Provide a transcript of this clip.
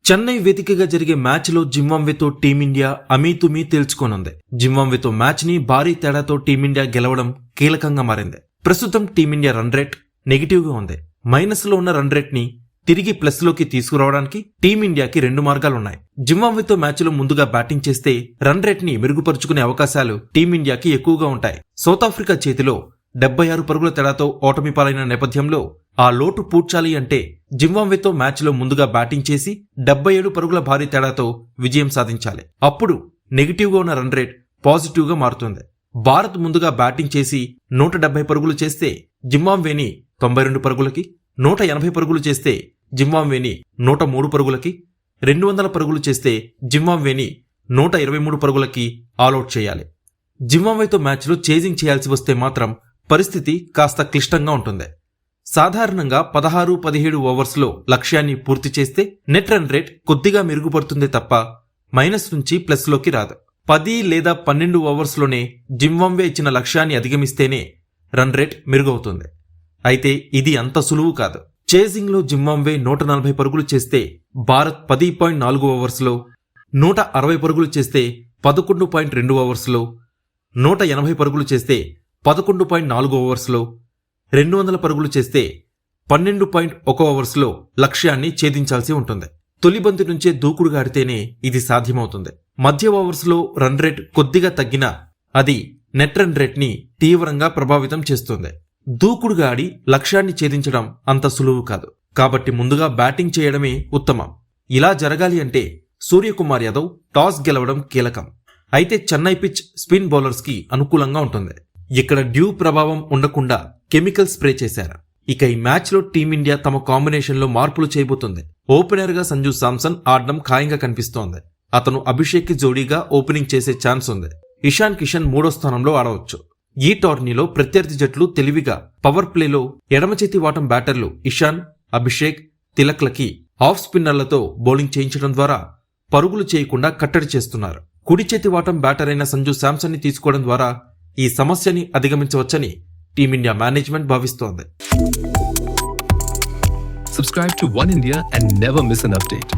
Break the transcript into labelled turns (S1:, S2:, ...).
S1: చెన్నై వేదికగా జరిగే మ్యాచ్లో జింబాబ్వేతో టీమిండియా అమీతుమీ తేల్చుకోనుంది. జింబాబ్వేతో మ్యాచ్ని భారీ తేడాతో టీమిండియా గెలవడం కీలకంగా మారింది. ప్రస్తుతం టీమిండియా రన్ రేట్ నెగిటివ్గా ఉంది. మైనస్లో ఉన్న రన్ రేట్ని తిరిగి ప్లస్లోకి తీసుకురావడానికి టీమిండియాకి 2 మార్గాలున్నాయి. జింబాబ్వేతో మ్యాచ్లో ముందుగా బ్యాటింగ్ చేస్తే రన్ రేట్ని మెరుగుపరుచుకునే అవకాశాలు టీమిండియాకి ఎక్కువగా ఉంటాయి. సౌత్ ఆఫ్రికా చేతిలో 76 పరుగుల తేడాతో ఓటమి పాలైన నేపథ్యంలో ఆ లోటు పూడ్చాలి అంటే జింబాబ్వేతో మ్యాచ్లో ముందుగా బ్యాటింగ్ చేసి 77 పరుగుల భారీ తేడాతో విజయం సాధించాలి. అప్పుడు నెగిటివ్గా ఉన్న రన్ రేట్ పాజిటివ్గా మారుతుంది. భారత్ ముందుగా బ్యాటింగ్ చేసి 170 పరుగులు చేస్తే జింబాబ్వేని 92 పరుగులకి, 180 పరుగులు చేస్తే జింబాబ్వేని 103 పరుగులకి, 200 పరుగులు చేస్తే జింబాబ్వేని 123 పరుగులకి ఆల్అౌట్ చేయాలి. జింబాబ్వేతో మ్యాచ్లో చేజింగ్ చేయాల్సి వస్తే మాత్రం పరిస్థితి కాస్త క్లిష్టంగా ఉంటుంది. సాధారణంగా 16-17 ఓవర్స్లో లక్ష్యాన్ని పూర్తి చేస్తే నెట్ రన్ రేట్ కొద్దిగా మెరుగుపడుతుంది తప్ప మైనస్ నుంచి ప్లస్లోకి రాదు. 10 లేదా 12 ఓవర్స్లోనే జింబాబ్వే ఇచ్చిన లక్ష్యాన్ని అధిగమిస్తేనే రన్ రేట్ మెరుగవుతుంది. అయితే ఇది అంత సులువు కాదు. చేజింగ్లో జింబాబ్వే 140 పరుగులు చేస్తే భారత్ 10.4 ఓవర్స్లో, 160 పరుగులు చేస్తే 11.2 ఓవర్స్లో, 180 పరుగులు చేస్తే 11.4 ఓవర్స్లో, 200 పరుగులు చేస్తే 12.1 ఓవర్స్లో లక్ష్యాన్ని ఛేదించాల్సి ఉంటుంది. తొలి బంతి నుంచే దూకుడుగా ఆడితేనే ఇది సాధ్యమవుతుంది. మధ్య ఓవర్స్లో రన్ రేట్ కొద్దిగా తగ్గినా అది నెట్ రన్ రేట్ని తీవ్రంగా ప్రభావితం చేస్తుంది. దూకుడుగా ఆడి లక్ష్యాన్ని ఛేదించడం అంత సులువు కాదు. కాబట్టి ముందుగా బ్యాటింగ్ చేయడమే ఉత్తమం. ఇలా జరగాలి అంటే సూర్యకుమార్ యాదవ్ టాస్ గెలవడం కీలకం. అయితే చెన్నై పిచ్ స్పిన్ బౌలర్స్కి అనుకూలంగా ఉంటుంది. ఇక్కడ డ్యూ ప్రభావం ఉండకుండా కెమికల్ స్ప్రే చేశారు. ఇక ఈ మ్యాచ్లో టీమిండియా తమ కాంబినేషన్లో మార్పులు చేయబోతుంది. ఓపెనర్గా సంజు శాంసన్ ఆడడం ఖాయంగా కనిపిస్తోంది. అతను అభిషేక్ కి జోడీగా ఓపెనింగ్ చేసే ఛాన్స్ ఉంది. ఇషాన్ కిషన్ 3వ స్థానంలో ఆడవచ్చు. ఈ టోర్నీలో ప్రత్యర్థి జట్లు తెలివిగా పవర్ ప్లేలో ఎడమ చేతి వాటం బ్యాటర్లు ఇషాన్, అభిషేక్, తిలక్లకి ఆఫ్ స్పిన్నర్లతో బౌలింగ్ చేయించడం ద్వారా పరుగులు చేయకుండా కట్టడి చేస్తున్నారు. కుడి చేతి వాటం బ్యాటర్ అయిన సంజు శాంసన్ ని తీసుకోవడం ద్వారా ఈ సమస్యని అధిగమించవచ్చని టీమిండియా మేనేజ్మెంట్ భావిస్తోంది.
S2: Subscribe to One India and never miss an update.